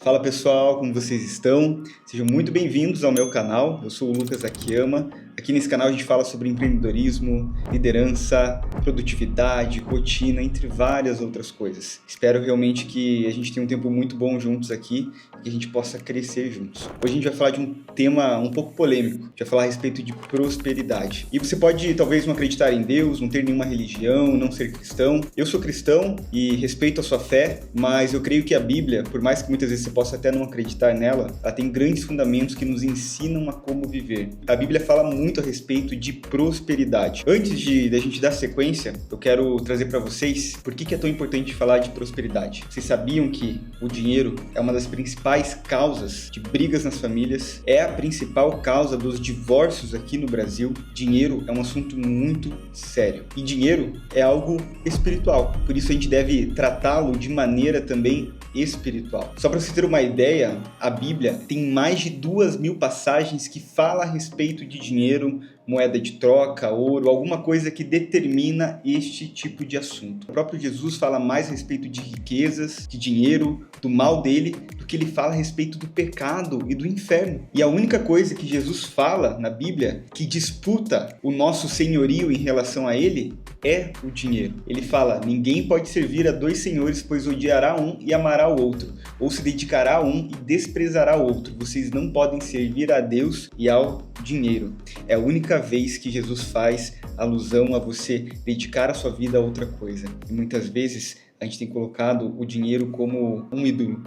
Fala pessoal, como vocês estão? Sejam muito bem-vindos ao meu canal. Eu sou o Lucas Akiyama. Aqui nesse canal a gente fala sobre empreendedorismo, liderança, produtividade, rotina, entre várias outras coisas. Espero realmente que a gente tenha um tempo muito bom juntos aqui e que a gente possa crescer juntos. Hoje a gente vai falar de um tema um pouco polêmico. A gente vai falar a respeito de prosperidade. E você pode talvez não acreditar em Deus, não ter nenhuma religião, não ser cristão. Eu sou cristão e respeito a sua fé, mas eu creio que a Bíblia, por mais que muitas vezes você possa até não acreditar nela, ela tem grandes fundamentos que nos ensinam a como viver. A Bíblia fala muito a respeito de prosperidade. Antes da gente dar sequência, eu quero trazer para vocês por que é tão importante falar de prosperidade. Vocês sabiam que o dinheiro é uma das principais causas de brigas nas famílias? É a principal causa dos divórcios aqui no Brasil. Dinheiro é um assunto muito sério. E dinheiro é algo espiritual. Por isso a gente deve tratá-lo de maneira também espiritual. Só para você ter uma ideia, a Bíblia tem mais de 2.000 passagens que falam a respeito de dinheiro, moeda de troca, ouro, alguma coisa que determina este tipo de assunto. O próprio Jesus fala mais a respeito de riquezas, de dinheiro, do mal dele, do que ele fala a respeito do pecado e do inferno. E a única coisa que Jesus fala na Bíblia que disputa o nosso senhorio em relação a ele é o dinheiro. Ele fala: ninguém pode servir a dois senhores, pois odiará um e amará o outro, ou se dedicará a um e desprezará o outro. Vocês não podem servir a Deus e ao dinheiro. É a única vez que Jesus faz alusão a você dedicar a sua vida a outra coisa. E muitas vezes a gente tem colocado o dinheiro como um ídolo,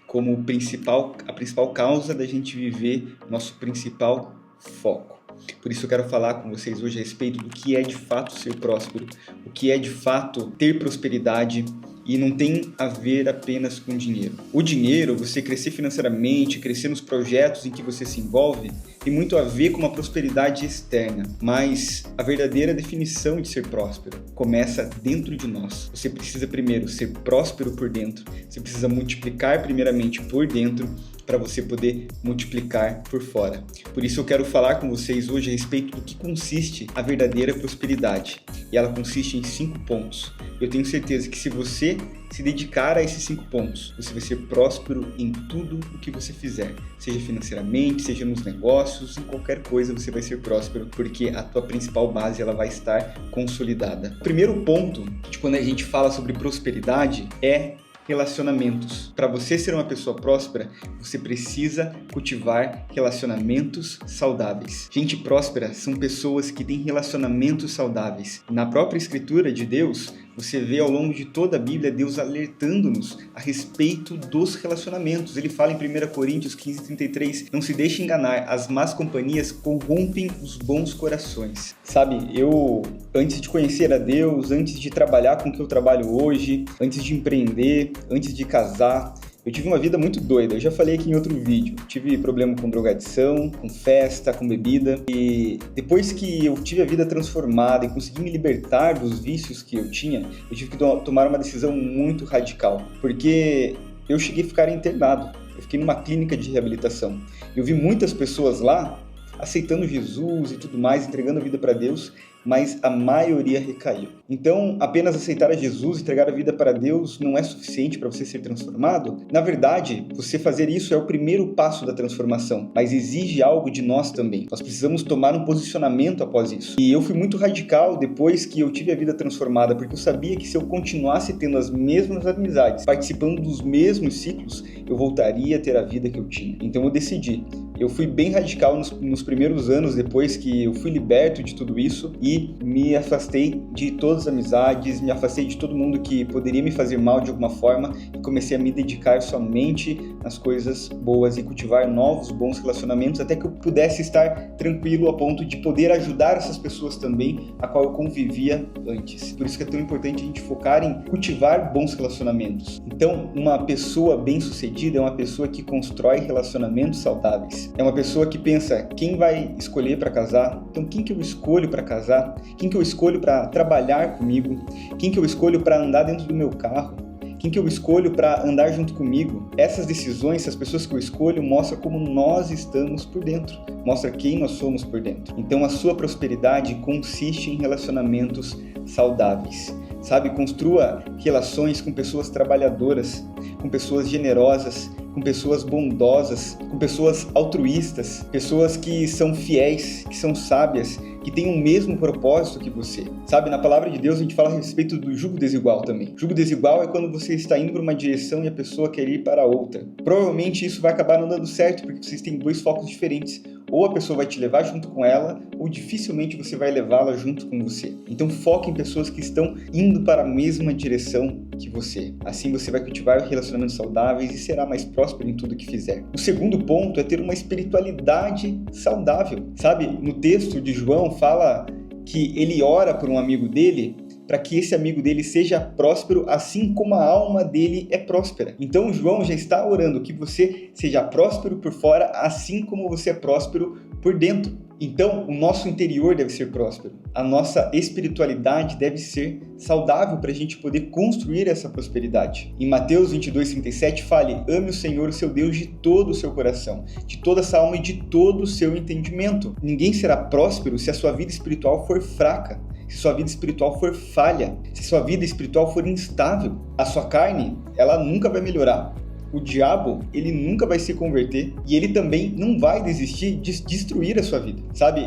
como a principal causa da gente viver nosso principal foco. Por isso eu quero falar com vocês hoje a respeito do que é de fato ser próspero, o que é de fato ter prosperidade. E não tem a ver apenas com dinheiro. O dinheiro, você crescer financeiramente, crescer nos projetos em que você se envolve, tem muito a ver com uma prosperidade externa. Mas a verdadeira definição de ser próspero começa dentro de nós. Você precisa primeiro ser próspero por dentro. Você precisa multiplicar primeiramente por dentro para você poder multiplicar por fora. Por isso eu quero falar com vocês hoje a respeito do que consiste a verdadeira prosperidade. E ela consiste em 5 pontos. Eu tenho certeza que se você se dedicar a esses 5 pontos, você vai ser próspero em tudo o que você fizer. Seja financeiramente, seja nos negócios, em qualquer coisa você vai ser próspero, porque a tua principal base ela vai estar consolidada. O primeiro ponto de quando a gente fala sobre prosperidade é relacionamentos. Para você ser uma pessoa próspera, você precisa cultivar relacionamentos saudáveis. Gente próspera são pessoas que têm relacionamentos saudáveis. Na própria escritura de Deus, você vê ao longo de toda a Bíblia Deus alertando-nos a respeito dos relacionamentos. Ele fala em 1 Coríntios 15:33, não se deixe enganar, as más companhias corrompem os bons corações. Sabe, eu, antes de conhecer a Deus, antes de trabalhar com o que eu trabalho hoje, antes de empreender, antes de casar, eu tive uma vida muito doida. Eu já falei aqui em outro vídeo. Tive problema com drogadição, com festa, com bebida. E depois que eu tive a vida transformada e consegui me libertar dos vícios que eu tinha, eu tive que tomar uma decisão muito radical. Porque eu cheguei a ficar internado. Eu fiquei numa clínica de reabilitação. Eu vi muitas pessoas lá aceitando Jesus e tudo mais, entregando a vida para Deus, mas a maioria recaiu. Então, apenas aceitar a Jesus, entregar a vida para Deus não é suficiente para você ser transformado? Na verdade, você fazer isso é o primeiro passo da transformação, mas exige algo de nós também. Nós precisamos tomar um posicionamento após isso. E eu fui muito radical depois que eu tive a vida transformada, porque eu sabia que se eu continuasse tendo as mesmas amizades, participando dos mesmos ciclos, eu voltaria a ter a vida que eu tinha. Então eu decidi. Eu fui bem radical nos primeiros anos depois que eu fui liberto de tudo isso e me afastei de todas as amizades, me afastei de todo mundo que poderia me fazer mal de alguma forma e comecei a me dedicar somente nas coisas boas e cultivar novos bons relacionamentos até que eu pudesse estar tranquilo a ponto de poder ajudar essas pessoas também a qual eu convivia antes. Por isso que é tão importante a gente focar em cultivar bons relacionamentos. Então, uma pessoa bem-sucedida é uma pessoa que constrói relacionamentos saudáveis. É uma pessoa que pensa, quem vai escolher para casar? Então, quem que eu escolho para casar? Quem que eu escolho para trabalhar comigo? Quem que eu escolho para andar dentro do meu carro? Quem que eu escolho para andar junto comigo? Essas decisões, essas pessoas que eu escolho, mostram como nós estamos por dentro. Mostra quem nós somos por dentro. Então, a sua prosperidade consiste em relacionamentos saudáveis. Sabe, construa relações com pessoas trabalhadoras, com pessoas generosas, com pessoas bondosas, com pessoas altruístas, pessoas que são fiéis, que são sábias, que têm o mesmo propósito que você. Sabe, na palavra de Deus a gente fala a respeito do jugo desigual também. Jugo desigual é quando você está indo para uma direção e a pessoa quer ir para outra. Provavelmente isso vai acabar não dando certo, porque vocês têm dois focos diferentes. Ou a pessoa vai te levar junto com ela, ou dificilmente você vai levá-la junto com você. Então foque em pessoas que estão indo para a mesma direção que você. Assim você vai cultivar relacionamentos saudáveis e será mais próspero em tudo que fizer. O segundo ponto é ter uma espiritualidade saudável. Sabe, no texto de João fala que ele ora por um amigo dele para que esse amigo dele seja próspero, assim como a alma dele é próspera. Então João já está orando que você seja próspero por fora, assim como você é próspero por dentro. Então o nosso interior deve ser próspero, a nossa espiritualidade deve ser saudável para a gente poder construir essa prosperidade. Em Mateus 22:37 fale: ame o Senhor, o seu Deus, de todo o seu coração, de toda a sua alma e de todo o seu entendimento. Ninguém será próspero se a sua vida espiritual for fraca, se sua vida espiritual for falha, se sua vida espiritual for instável. A sua carne, ela nunca vai melhorar. O diabo, ele nunca vai se converter e ele também não vai desistir de destruir a sua vida. Sabe,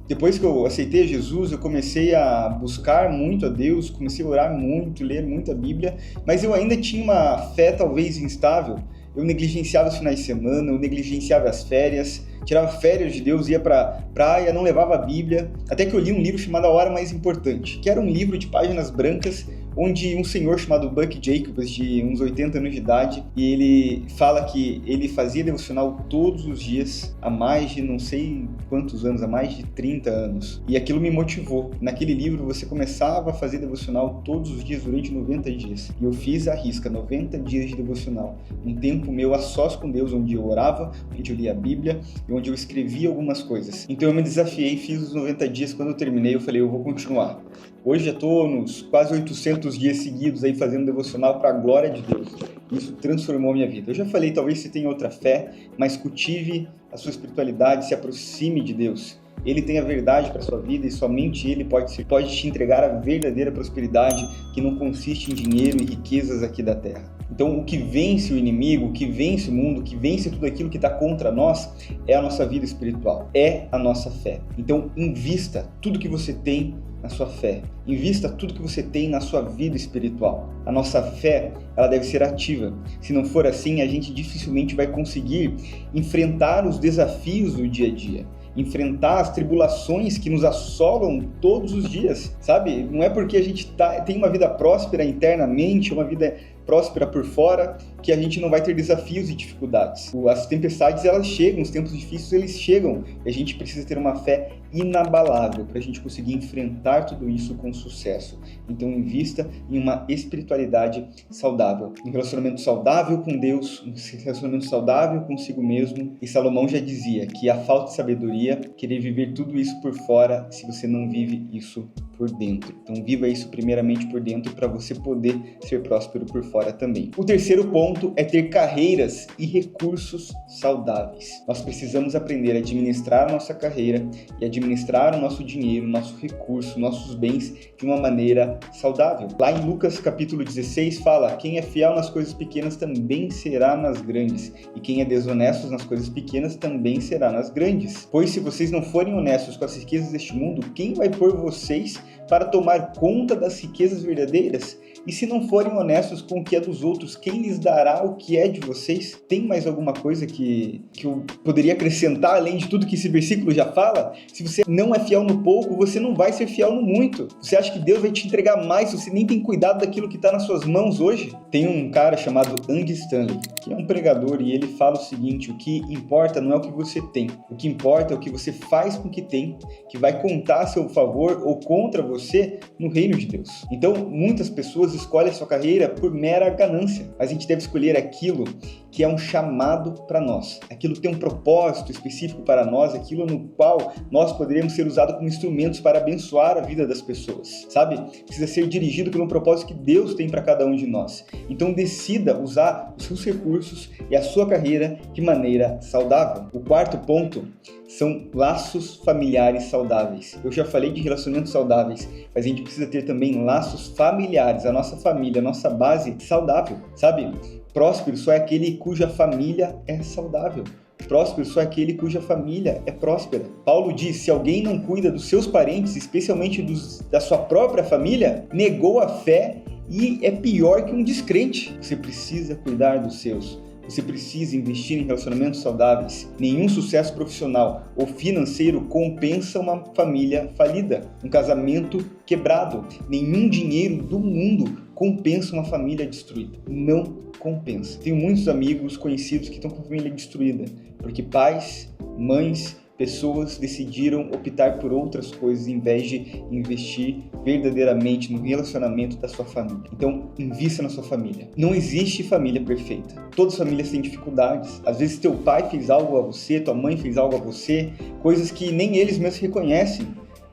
depois que eu aceitei Jesus, eu comecei a buscar muito a Deus, comecei a orar muito, ler muita Bíblia, mas eu ainda tinha uma fé talvez instável. Eu negligenciava os finais de semana, eu negligenciava as férias, tirava férias de Deus, ia pra praia, não levava a Bíblia, até que eu li um livro chamado A Hora Mais Importante, que era um livro de páginas brancas, onde um senhor chamado Buck Jacobs, de uns 80 anos de idade, e ele fala que ele fazia devocional todos os dias, há mais de não sei quantos anos, há mais de 30 anos. E aquilo me motivou. Naquele livro você começava a fazer devocional todos os dias durante 90 dias. E eu fiz à risca 90 dias de devocional. Um tempo meu a sós com Deus, onde eu orava, onde eu lia a Bíblia e onde eu escrevia algumas coisas. Então eu me desafiei, fiz os 90 dias. Quando eu terminei, eu falei, eu vou continuar. Hoje já estou nos quase 800 dias seguidos aí fazendo devocional para a glória de Deus. Isso transformou a minha vida. Eu já falei, talvez você tenha outra fé, mas cultive a sua espiritualidade, se aproxime de Deus. Ele tem a verdade para a sua vida e somente Ele pode te entregar a verdadeira prosperidade que não consiste em dinheiro e riquezas aqui da terra. Então, o que vence o inimigo, o que vence o mundo, o que vence tudo aquilo que está contra nós é a nossa vida espiritual, é a nossa fé. Então, invista tudo que você tem na sua fé. Invista tudo que você tem na sua vida espiritual. A nossa fé, ela deve ser ativa. Se não for assim, a gente dificilmente vai conseguir enfrentar os desafios do dia a dia. Enfrentar as tribulações que nos assolam todos os dias, sabe? Não é porque a gente tem uma vida próspera internamente, uma vida próspera por fora, que a gente não vai ter desafios e dificuldades. As tempestades, elas chegam, os tempos difíceis, eles chegam. E a gente precisa ter uma fé inabalável para a gente conseguir enfrentar tudo isso com sucesso. Então, invista em uma espiritualidade saudável, um relacionamento saudável com Deus, um relacionamento saudável consigo mesmo. E Salomão já dizia que a falta de sabedoria, querer viver tudo isso por fora, se você não vive isso por dentro. Então, viva isso primeiramente por dentro para você poder ser próspero por fora também. O terceiro ponto é ter carreiras e recursos saudáveis. Nós precisamos aprender a administrar a nossa carreira e administrar o nosso dinheiro, nosso recurso, nossos bens de uma maneira saudável. Lá em Lucas capítulo 16 fala: quem é fiel nas coisas pequenas também será nas grandes, e quem é desonesto nas coisas pequenas também será nas grandes. Pois se vocês não forem honestos com as riquezas deste mundo, quem vai pôr vocês para tomar conta das riquezas verdadeiras? E se não forem honestos com o que é dos outros, quem lhes dará o que é de vocês? Tem mais alguma coisa que eu poderia acrescentar, além de tudo que esse versículo já fala? Se você não é fiel no pouco, você não vai ser fiel no muito. Você acha que Deus vai te entregar mais se você nem tem cuidado daquilo que está nas suas mãos hoje? Tem um cara chamado Andy Stanley, que é um pregador, e ele fala o seguinte: o que importa não é o que você tem, o que importa é o que você faz com o que tem, que vai contar a seu favor ou contra você no reino de Deus. Então, muitas pessoas escolhem a sua carreira por mera ganância, mas a gente deve escolher aquilo que é um chamado para nós, aquilo que tem um propósito específico para nós, aquilo no qual nós poderemos ser usados como instrumentos para abençoar a vida das pessoas, sabe? Precisa ser dirigido pelo propósito que Deus tem para cada um de nós. Então decida usar os seus recursos e a sua carreira de maneira saudável. O quarto ponto são laços familiares saudáveis. Eu já falei de relacionamentos saudáveis, mas a gente precisa ter também laços familiares, a nossa família, a nossa base saudável, sabe? Próspero só é aquele cuja família é saudável. Próspero só é aquele cuja família é próspera. Paulo diz, se alguém não cuida dos seus parentes, especialmente da sua própria família, negou a fé e é pior que um descrente. Você precisa cuidar dos seus. Você precisa investir em relacionamentos saudáveis. Nenhum sucesso profissional ou financeiro compensa uma família falida, um casamento quebrado. Nenhum dinheiro do mundo compensa uma família destruída. Não compensa. Tenho muitos amigos conhecidos que estão com a família destruída, porque pais, mães, pessoas decidiram optar por outras coisas em vez de investir verdadeiramente no relacionamento da sua família. Então, invista na sua família. Não existe família perfeita. Todas as famílias têm dificuldades. Às vezes teu pai fez algo a você, tua mãe fez algo a você, coisas que nem eles mesmos reconhecem.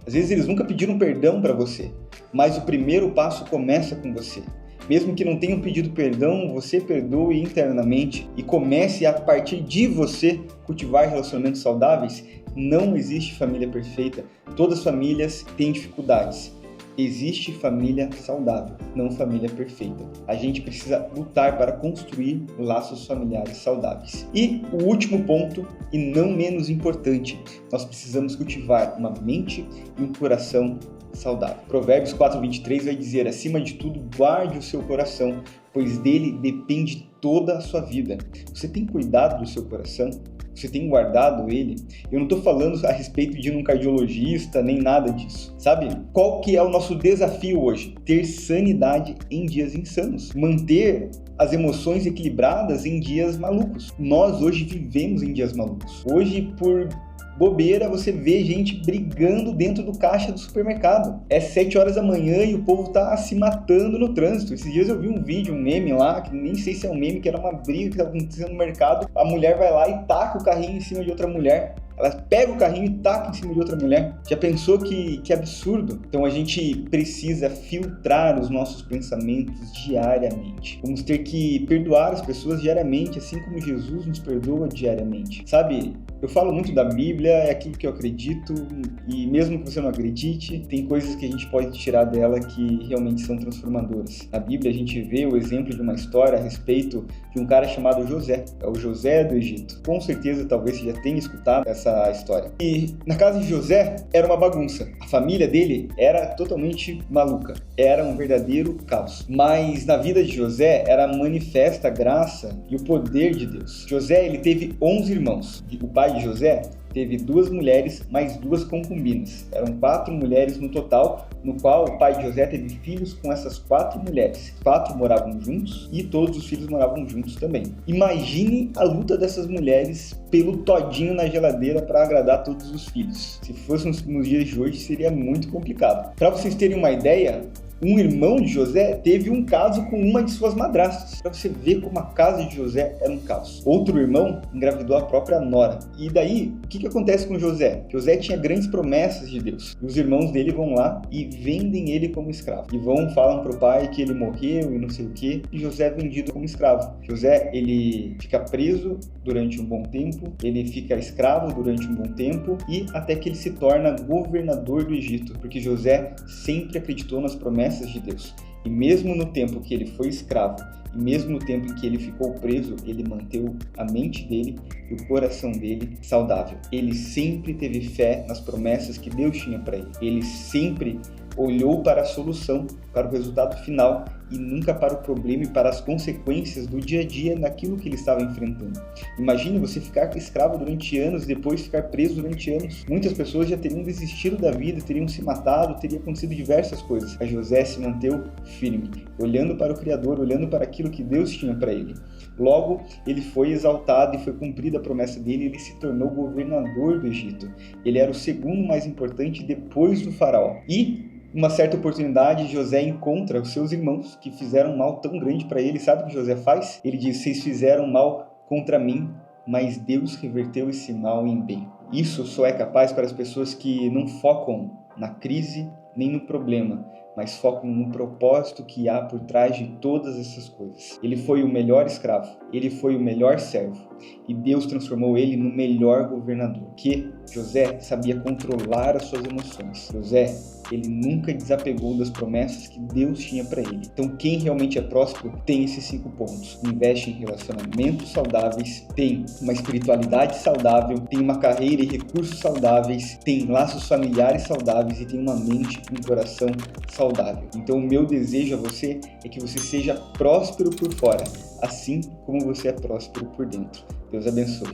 Às vezes eles nunca pediram perdão para você, mas o primeiro passo começa com você. Mesmo que não tenham pedido perdão, você perdoe internamente e comece a partir de você cultivar relacionamentos saudáveis. Não existe família perfeita. Todas as famílias têm dificuldades. Existe família saudável, não família perfeita. A gente precisa lutar para construir laços familiares saudáveis. E o último ponto, e não menos importante, nós precisamos cultivar uma mente e um coração saudável. Provérbios 4:23 vai dizer, acima de tudo, guarde o seu coração, pois dele depende toda a sua vida. Você tem cuidado do seu coração? Você tem guardado ele? Eu não estou falando a respeito de um cardiologista, nem nada disso. Sabe? Qual que é o nosso desafio hoje? Ter sanidade em dias insanos. Manter as emoções equilibradas em dias malucos. Nós hoje vivemos em dias malucos. Hoje, por bobeira, você vê gente brigando dentro do caixa do supermercado. É 7 horas da manhã e o povo tá se matando no trânsito. Esses dias eu vi um vídeo, um meme lá, que nem sei se é um meme, que era uma briga que estava acontecendo no mercado. A mulher vai lá e taca o carrinho em cima de outra mulher. Ela pega o carrinho e taca em cima de outra mulher. Já pensou que absurdo? Então a gente precisa filtrar os nossos pensamentos diariamente. Vamos ter que perdoar as pessoas diariamente, assim como Jesus nos perdoa diariamente. Sabe, eu falo muito da Bíblia, é aquilo que eu acredito, e mesmo que você não acredite, tem coisas que a gente pode tirar dela que realmente são transformadoras. Na Bíblia a gente vê o exemplo de uma história a respeito de um cara chamado José. É o José do Egito. Com certeza, talvez você já tenha escutado essa história. E na casa de José era uma bagunça. A família dele era totalmente maluca. Era um verdadeiro caos. Mas na vida de José era manifesta a graça e o poder de Deus. José, ele teve 11 irmãos. O pai de José teve 2 mulheres mais 2 concubinas. Eram 4 mulheres no total, no qual o pai de José teve filhos com essas 4 mulheres. 4 moravam juntos e todos os filhos moravam juntos também. Imagine a luta dessas mulheres pelo todinho na geladeira para agradar todos os filhos. Se fosse nos dias de hoje, seria muito complicado. Para vocês terem uma ideia, um irmão de José teve um caso com uma de suas madrastas. Para você ver como a casa de José era um caos. Outro irmão engravidou a própria nora. E daí, o que acontece com José? José tinha grandes promessas de Deus. E os irmãos dele vão lá e vendem ele como escravo. E falam pro pai que ele morreu e não sei o quê. E José é vendido como escravo. José, ele fica preso durante um bom tempo. Ele fica escravo durante um bom tempo. E até que ele se torna governador do Egito. Porque José sempre acreditou nas promessas de Deus. E mesmo no tempo que ele foi escravo, e mesmo no tempo em que ele ficou preso, ele manteve a mente dele e o coração dele saudável. Ele sempre teve fé nas promessas que Deus tinha para ele. Ele sempre olhou para a solução, para o resultado final e nunca para o problema e para as consequências do dia a dia naquilo que ele estava enfrentando. Imagine você ficar escravo durante anos e depois ficar preso durante anos. Muitas pessoas já teriam desistido da vida, teriam se matado, teria acontecido diversas coisas. Mas José se manteve firme, olhando para o Criador, olhando para aquilo que Deus tinha para ele. Logo, ele foi exaltado e foi cumprida a promessa dele, ele se tornou governador do Egito. Ele era o segundo mais importante depois do faraó. E uma certa oportunidade, José encontra os seus irmãos que fizeram um mal tão grande para ele. Sabe o que José faz? Ele diz, vocês fizeram mal contra mim, mas Deus reverteu esse mal em bem. Isso só é capaz para as pessoas que não focam na crise nem no problema, mas focam no propósito que há por trás de todas essas coisas. Ele foi o melhor escravo, ele foi o melhor servo, e Deus transformou ele no melhor governador, porque José sabia controlar as suas emoções. José, ele nunca desapegou das promessas que Deus tinha para ele. Então, quem realmente é próspero tem esses 5 pontos. Investe em relacionamentos saudáveis, tem uma espiritualidade saudável, tem uma carreira e recursos saudáveis, tem laços familiares saudáveis e tem uma mente e um coração saudável. Então, o meu desejo a você é que você seja próspero por fora, assim como você é próspero por dentro. Deus abençoe.